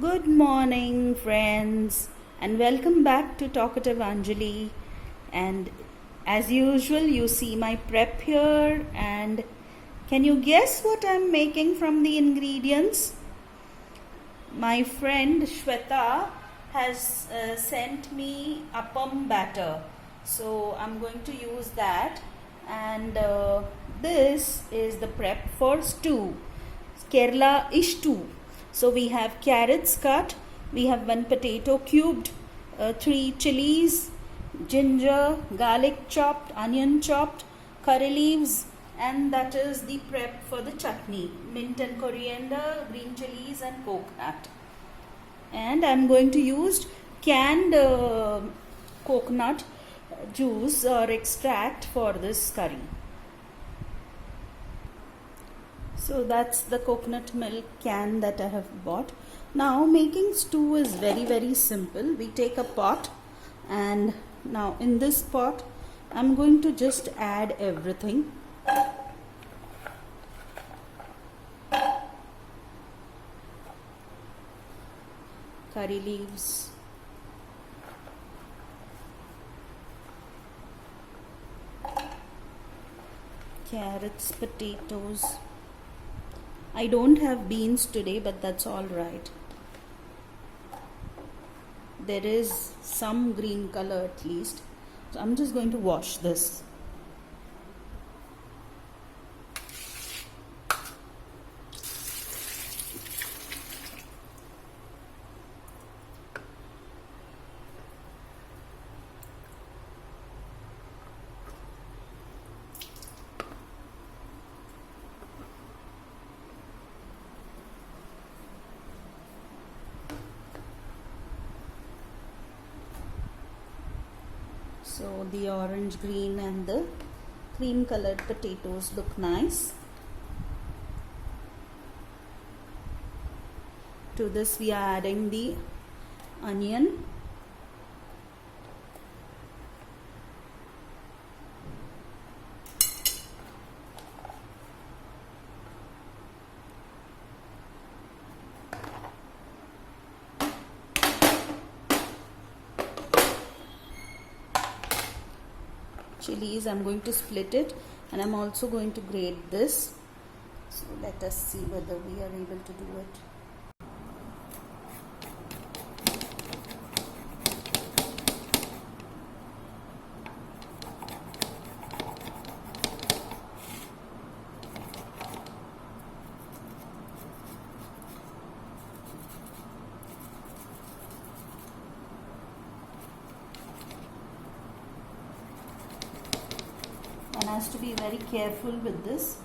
Good morning, friends, and welcome back to Talkative Anjali. And as usual, you see my prep here. And can you guess what I'm making from the ingredients? My friend Shweta has sent me appam batter, so I'm going to use that. And this is the prep for stew, Kerala Ishtu. So we have carrots cut, we have one potato cubed, 3 chilies, ginger, garlic chopped, onion chopped, curry leaves, and that is the prep for the chutney: mint and coriander, green chilies, and coconut. And I'm going to use canned coconut juice or extract for this curry. So that's the coconut milk can that I have bought. Now making stew is very simple. We take a pot, and now in this pot I'm going to just add everything. Curry leaves, carrots, potatoes. I don't have beans today, but that's all right. There is some green color at least. So I'm just going to wash this. So the orange, green and the cream colored potatoes look nice. To this we are adding the onion, chilies. I'm going to split it, and I'm also going to grate this. So let us see whether we are able to do it. One has to be very careful with this.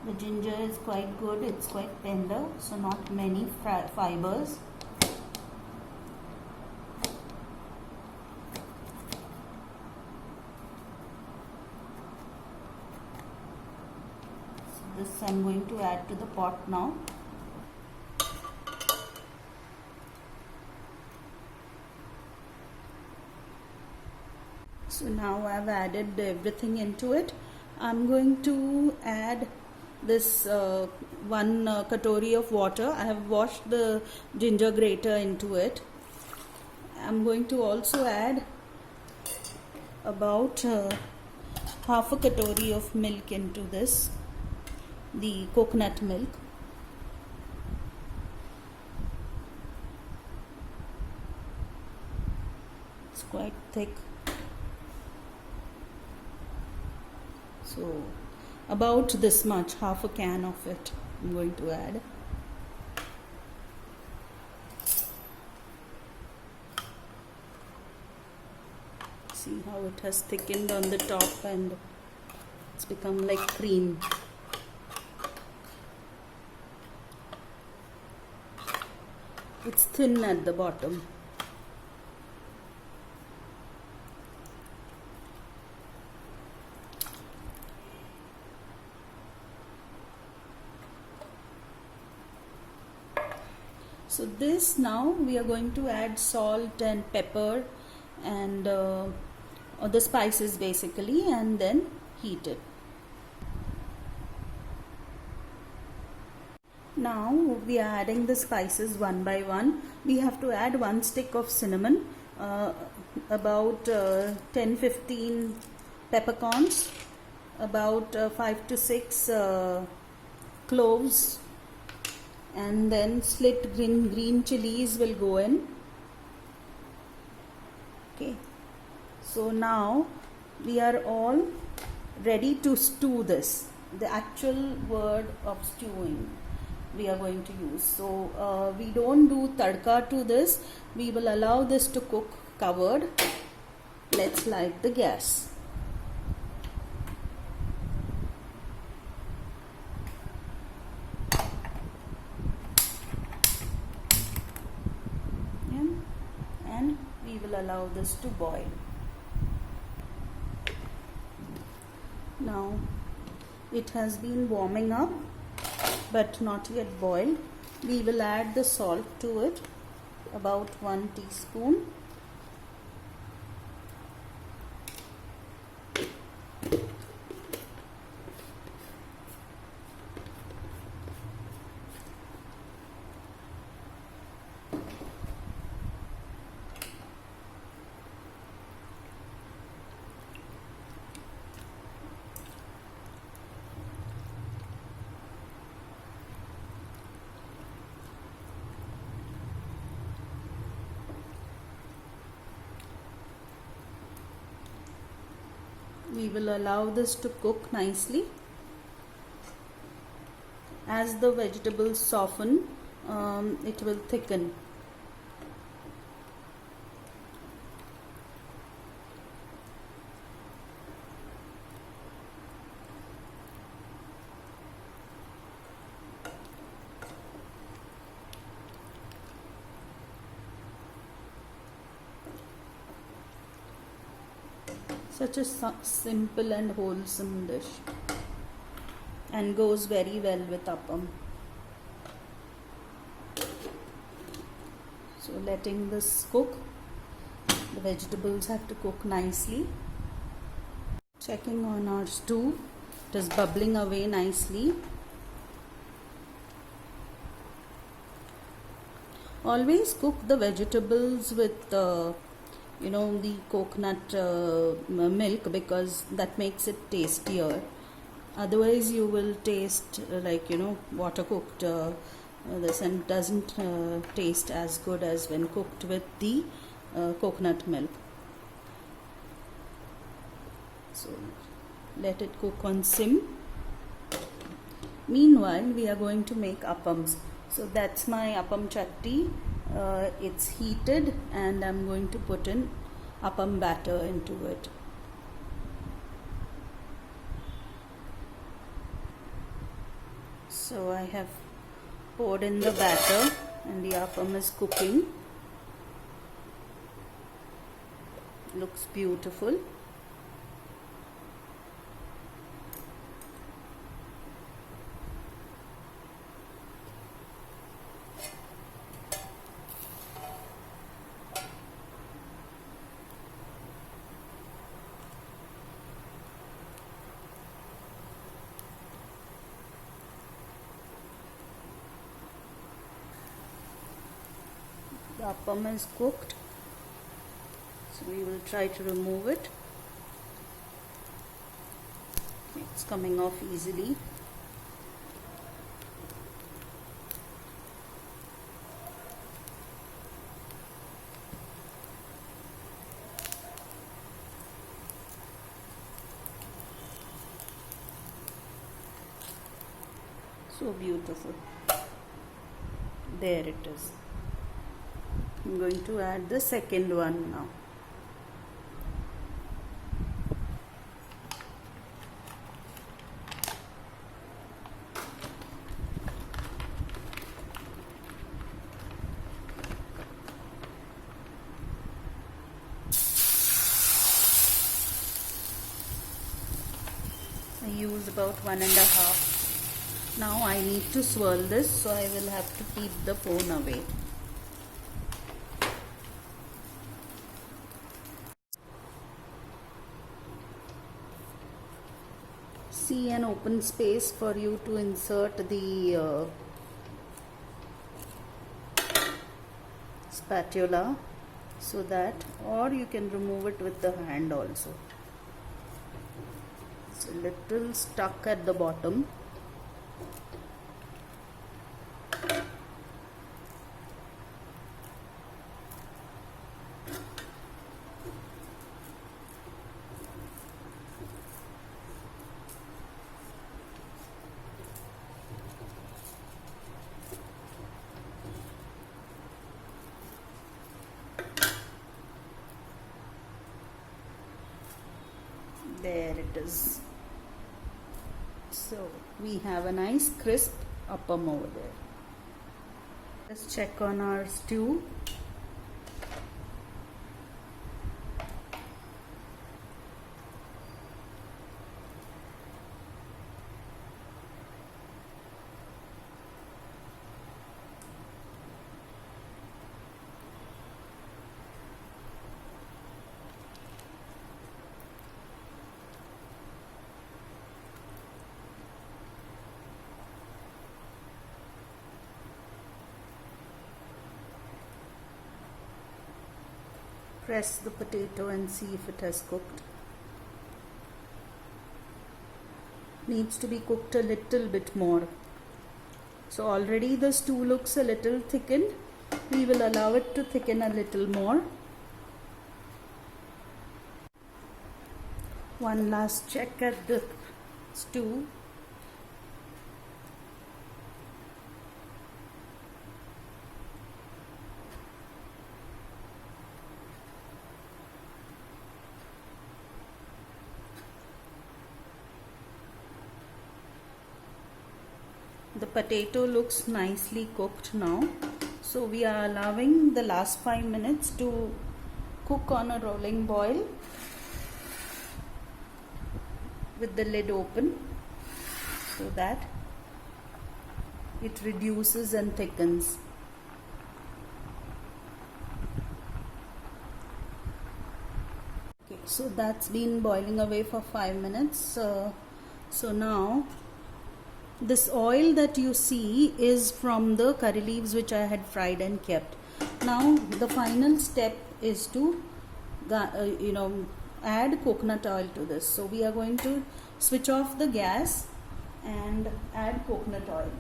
The ginger is quite good, it's quite tender, so not many fibers. This I'm going to add to the pot now. So now I've added everything into it. I'm going to add this one katori of water. I have washed the ginger grater into it. I'm going to also add about half a katori of milk into this, the coconut milk. It's quite thick. So about this much, half a can of it I'm going to add. See how it has thickened on the top and it's become like cream. It's thin at the bottom. So this, now we are going to add salt and pepper and the spices basically, and then heat it. Now we are adding the spices one by one. We have to add 1 stick of cinnamon, about 10-15 peppercorns, about 5 to 6 cloves, and then slit green chilies will go in. Okay, so now we are all ready to stew this. The actual word of stewing we are going to use. So we don't do tadka to this. We will allow this to cook covered. Let's light the gas. And we will allow this to boil. Now it has been warming up but not yet boiled. We will add the salt to it, about 1 teaspoon. We will allow this to cook nicely. As the vegetables soften, it will thicken. Such a simple and wholesome dish, and goes very well with appam. So letting this cook, the vegetables have to cook nicely. Checking on our stew, it is bubbling away nicely. Always cook the vegetables with the coconut milk, because that makes it tastier. Otherwise you will taste water cooked this, and doesn't taste as good as when cooked with the coconut milk. So let it cook on sim. Meanwhile we are going to make appams. So that's my appam chatti. It's heated and I'm going to put in appam batter into it. So I have poured in the batter and the appam is cooking. Looks beautiful. The appam is cooked, so we will try to remove it. It's coming off easily. So beautiful. There it is. I'm going to add the second one now. I use about 1.5. Now I need to swirl this, so I will have to keep the phone away. see an open space for you to insert the spatula, so that, or you can remove it with the hand also. It's a little stuck at the bottom. There it is. So we have a nice crisp appam over there. Let's check on our stew. Press the potato and see if it has cooked. Needs to be cooked a little bit more. So already the stew looks a little thickened. We will allow it to thicken a little more. One last check at the stew. The potato looks nicely cooked now, so we are allowing the last 5 minutes to cook on a rolling boil with the lid open, so that it reduces and thickens. Okay, so that's been boiling away for 5 minutes. So now this oil that you see is from the curry leaves which I had fried and kept. Now the final step is to add coconut oil to this. So we are going to switch off the gas and add coconut oil.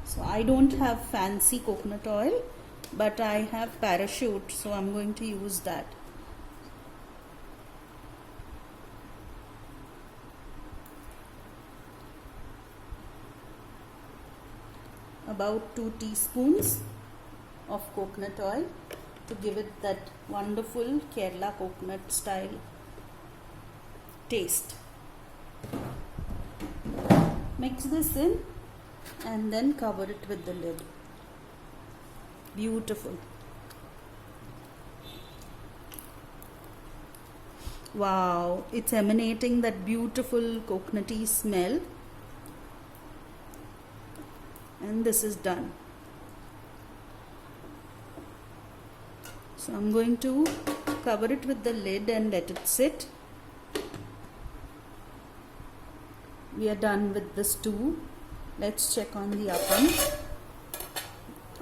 So I don't have fancy coconut oil, but I have Parachute, so I'm going to use that. About 2 teaspoons of coconut oil to give it that wonderful Kerala coconut style taste. Mix this in and then cover it with the lid. Beautiful. Wow, it's emanating that beautiful coconutty smell. And this is done. So I'm going to cover it with the lid and let it sit. We are done with the stew. Let's check on the appam.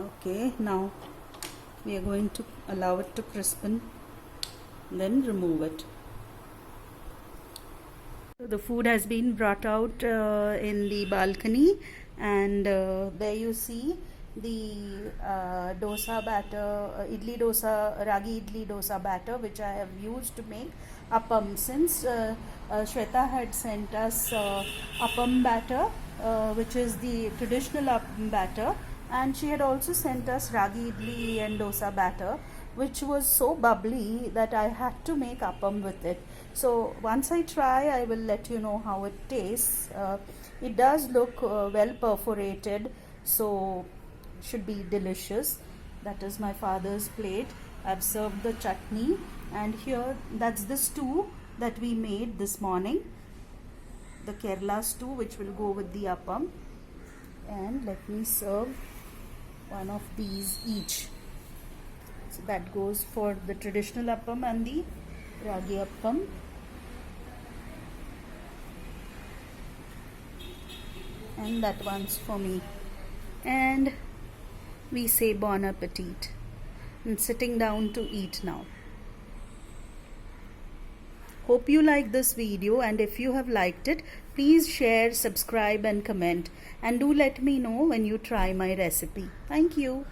Okay, now we are going to allow it to crispen, then remove it. So the food has been brought out in the balcony, and there you see the dosa batter, idli dosa, ragi idli dosa batter, which I have used to make appam. Since Shweta had sent us appam batter, which is the traditional appam batter, and she had also sent us ragi idli and dosa batter, which was so bubbly that I had to make appam with it. So once I try, I will let you know how it tastes. It does look well perforated, so should be delicious. That is my father's plate. I've served the chutney, and here that's the stew that we made this morning, the Kerala stew, which will go with the appam. And let me serve one of these each. So that goes for the traditional appam and the ragi appam. and that one's for me. And we say bon appetit. I'm sitting down to eat now. Hope you like this video, and if you have liked it, please share, subscribe and comment, and do let me know when you try my recipe. Thank you.